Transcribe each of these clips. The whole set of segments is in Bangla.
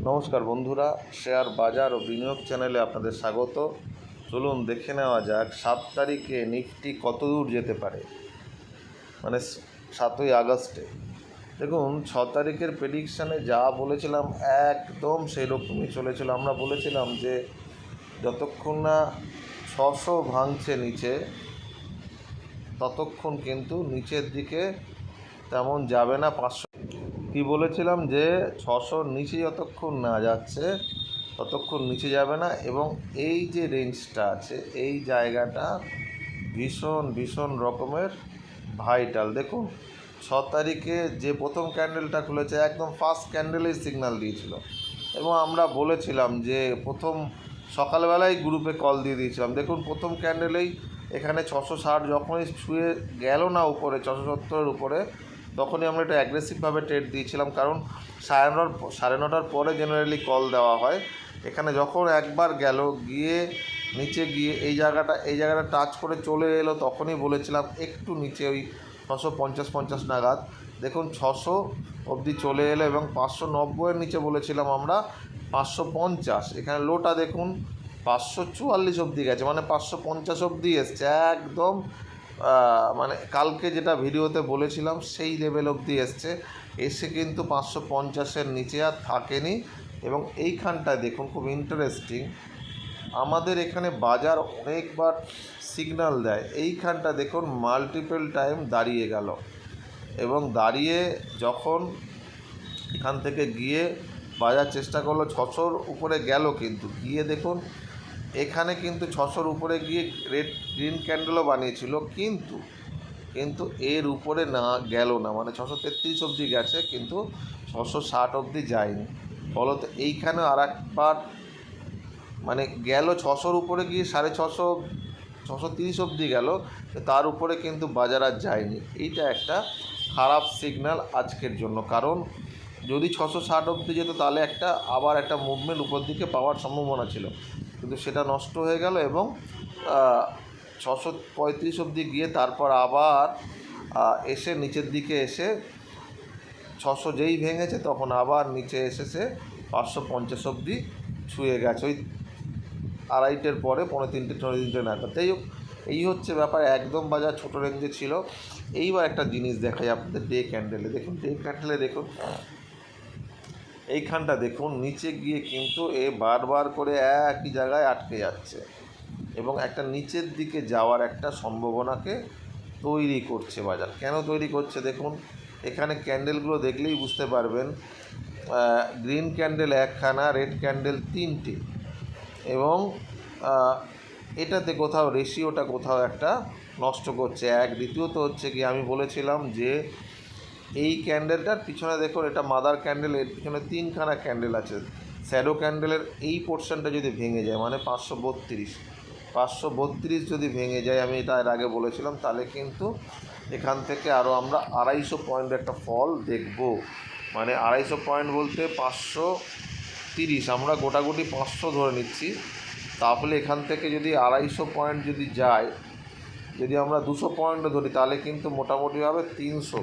নমস্কার বন্ধুরা, শেয়ার বাজার ও বিনিয়োগ চ্যানেলে আপনাদের স্বাগত। চলুন দেখে নেওয়া যাক 7 তারিখে নিফটি কত দূর যেতে পারে, মানে 7ই আগস্টে। দেখুন 6 তারিখের প্রেডিকশানে যা বলেছিলাম একদম সেই রকমই চলেছিল। আমরা বলেছিলাম যে যতক্ষণ না 600 ভাঙছে নিচে, ততক্ষণ কিন্তু নিচের দিকে তেমন যাবে না। 500 কি বলেছিলাম যে 600 নিচে যতক্ষণ না যাচ্ছে ততক্ষণ নিচে যাবে না, এবং এই যে রেঞ্জটা আছে এই জায়গাটা ভীষণ ভীষণ রকমের ভাইটাল। দেখুন 6 তারিখে যে প্রথম ক্যান্ডেলটা খুলেছে একদম ফার্স্ট ক্যান্ডেলেই সিগন্যাল দিয়েছিল, এবং আমরা বলেছিলাম যে প্রথম সকালবেলায় গ্রুপে কল দিয়ে দিয়েছিলাম। দেখুন প্রথম ক্যান্ডেলেই এখানে 660 যখনই ছুঁয়ে গেল না উপরে 670-এর উপরে, তখনই আমরা এটা অ্যাগ্রেসিভভাবে ট্রেড দিয়েছিলাম, কারণ 9:30 পরে জেনারেলি কল দেওয়া হয়। এখানে যখন একবার গেল গিয়ে নিচে গিয়ে এই জায়গাটা টাচ করে চলে এলো, তখনই বলেছিলাম একটু নিচে ওই 650 নাগাদ। দেখুন 600 অবধি চলে এলো, এবং 590-এর নিচে বলেছিলাম আমরা 550। এখানে লোটা দেখুন 544 অবধি গেছে, মানে 550 অবধি এসছে একদম, মানে কালকে যেটা ভিডিওতে বলেছিলাম সেই লেভেল অবধি এসে কিন্তু 550-এর নিচে আর থাকেনি। এবং এইখানটায় দেখুন খুব ইন্টারেস্টিং, আমাদের এখানে বাজার অনেকবার সিগন্যাল দেয়। এইখানটা দেখুন মাল্টিপল টাইম দাঁড়িয়ে গেল, এবং দাঁড়িয়ে যখন এখান থেকে গিয়ে বাজার চেষ্টা করলো 600-র উপরে গেল, কিন্তু গিয়ে দেখুন এখানে কিন্তু 600-র উপরে গিয়ে গ্রিন ক্যান্ডেলও বানিয়েছিল, কিন্তু এর উপরে না গেল না, মানে 633 অবধি গেছে কিন্তু 660 অবধি যায়নি। ফলত এইখানে আর একবার মানে গেল 600-র উপরে গিয়ে 650 630 অবধি গেল, তার উপরে কিন্তু বাজার আর যায়নি। এইটা একটা খারাপ সিগন্যাল আজকের জন্য, কারণ যদি 660 অবধি যেত তাহলে আবার একটা মুভমেন্ট উপর দিকে পাওয়ার সম্ভাবনা ছিল, কিন্তু সেটা নষ্ট হয়ে গেল। এবং 635 অবধি গিয়ে তারপর আবার এসে নিচের দিকে এসে 600 যেই ভেঙেছে তখন আবার নিচে এসেছে 550 অবধি ছুঁয়ে গেছে ওই 2:30-এর পরে, 3:45 নাগাদ। যাই হোক, এই হচ্ছে ব্যাপার। একদম বাজার ছোটো রেঞ্জে ছিল। এইবার একটা জিনিস দেখাই আপনাদের ডে ক্যান্ডেলে। দেখুন ডে ক্যান্ডেলে দেখুন এইখানটা দেখুন নিচে গিয়ে কিন্তু বারবার করে একই জায়গায় আটকে যাচ্ছে, এবং একটা নিচের দিকে যাওয়ার একটা সম্ভাবনাকে তৈরি করছে বাজার। কেন তৈরি করছে দেখুন, এখানে ক্যান্ডেলগুলো দেখলেই বুঝতে পারবেন। গ্রিন ক্যান্ডেল একখানা, রেড ক্যান্ডেল 3টে, এবং এটাতে কোথাও রেশিওটা কোথাও একটা নষ্ট করছে। দ্বিতীয়ত হচ্ছে কি, আমি বলেছিলাম যে এই ক্যান্ডেলটার পিছনে দেখুন এটা মাদার ক্যান্ডেল, এর পিছনে 3খানা ক্যান্ডেল আছে। শ্যাডো ক্যান্ডেলের এই পোর্শনটা যদি ভেঙে যায়, মানে 532 যদি ভেঙে যায়, আমি এটা এর আগে বলেছিলাম, তাহলে কিন্তু এখান থেকে আরও আমরা 250 পয়েন্টের একটা ফল দেখব। মানে 250 পয়েন্ট বলতে 530, আমরা গোটাগুটি 500 ধরে নিচ্ছি। তাহলে এখান থেকে যদি 250 পয়েন্ট যদি যায়, যদি আমরা 200 পয়েন্টও ধরি, তাহলে কিন্তু মোটামুটিভাবে 300,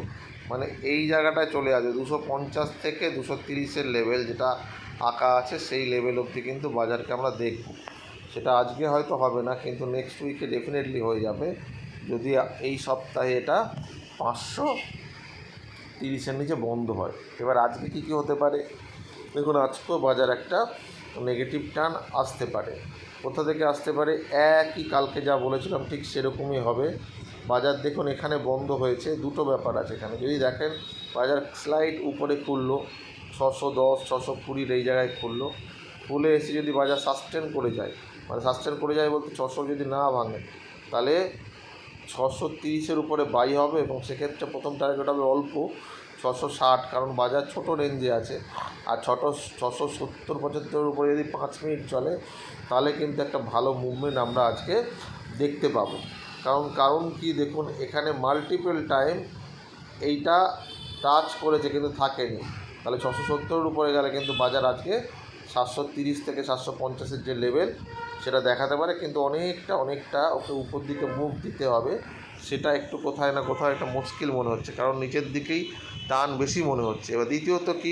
মানে এই জায়গাটায় চলে আসবে। 250 থেকে 230-এর লেভেল যেটা আঁকা আছে সেই লেভেল অবধি কিন্তু বাজারকে আমরা দেখব। সেটা আজকে হয়তো হবে না, কিন্তু নেক্সট উইকে ডেফিনেটলি হয়ে যাবে, যদি এই সপ্তাহে এটা 530-এর নিচে বন্ধ হয়। এবার আজকে কী হতে পারে দেখুন, আজকেও বাজার একটা নেগেটিভ টার্ন আসতে পারে। কোথা থেকে আসতে পারে, একই কালকে যা বলেছিলাম ঠিক সেরকমই হবে। বাজার দেখুন এখানে বন্ধ হয়েছে, দুটো ব্যাপার আছে এখানে। যদি দেখেন বাজার স্লাইড উপরে খুললো 610 620 এই জায়গায় খুলে এসে যদি বাজার সাস্টেন করে যায়, মানে সাস্টেন করে যায় বলতে 600 যদি না ভাঙে, তাহলে 630-এর উপরে বাই হবে, এবং সেক্ষেত্রে প্রথম টার্গেট হবে অল্প 660, কারণ বাজার ছোট রেঞ্জে আছে। আর 670-75-এর উপরে যদি 5 মিনিট চলে, তাহলে কিন্তু একটা ভালো মুভমেন্ট আমরা আজকে দেখতে পাবো। কারণ কি দেখুন, এখানে মাল্টিপল টাইম এইটা টাচ করেছে কিন্তু থাকেনি, তাহলে 670-এর উপরে গেলে কিন্তু বাজার আজকে 730 থেকে 750-এর যে লেভেল সেটা দেখাতে পারে, কিন্তু অনেকটা ওকে উপর দিকে মুভ দিতে হবে। সেটা একটু কোথায় না কোথাও একটা মুশকিল মনে হচ্ছে, কারণ নিচের দিকেই টান বেশি মনে হচ্ছে। এবার দ্বিতীয়ত কি,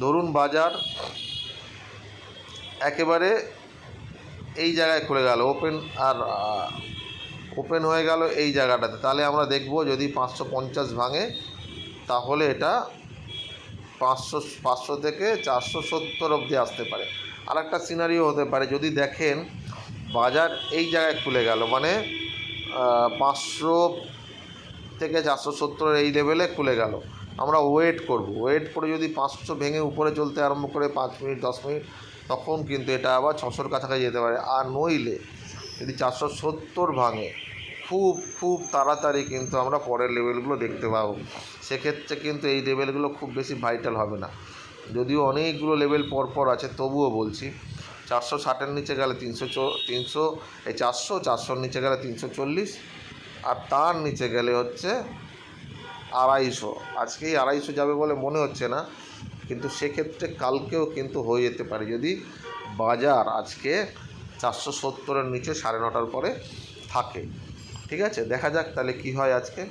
ধরুন বাজার একেবারে এই জায়গায় খুলে গেল ওপেন হয়ে গেল এই জায়গাটাতে, তাহলে আমরা দেখব যদি 550 ভাঙে তাহলে এটা 500 থেকে 470 অবধি আসতে পারে। আর একটা সিনারিও হতে পারে, যদি দেখেন বাজার এই জায়গায় খুলে গেল, মানে 500 থেকে 470 এই লেভেলে খুলে গেল, আমরা ওয়েট করে যদি 500 ভেঙে উপরে চলতে আরম্ভ করে 5 মিনিট 10 মিনিট, তখন কিন্তু এটা আবার 600-র কাছাকাছি যেতে পারে। আর নইলে যদি 470 ভাঙে খুব তাড়াতাড়ি কিন্তু আমরা পরের লেভেলগুলো দেখতে পাবো। সেক্ষেত্রে কিন্তু এই লেভেলগুলো খুব বেশি ভাইটাল হবে না, যদিও অনেকগুলো লেভেল পরপর আছে, তবুও বলছি 460-এর নিচে গেলে 400-র নিচে গেলে 340, আর তার নিচে গেলে হচ্ছে 250। আজকেই 250 যাবে বলে মনে হচ্ছে না, কিন্তু সেক্ষেত্রে কালকেও কিন্তু হয়ে যেতে পারে যদি বাজার আজকে 470-এর নিচে 9:30 পরে থাকে। ঠিক আছে, দেখা যাক তাহলে কী হয় আজকে।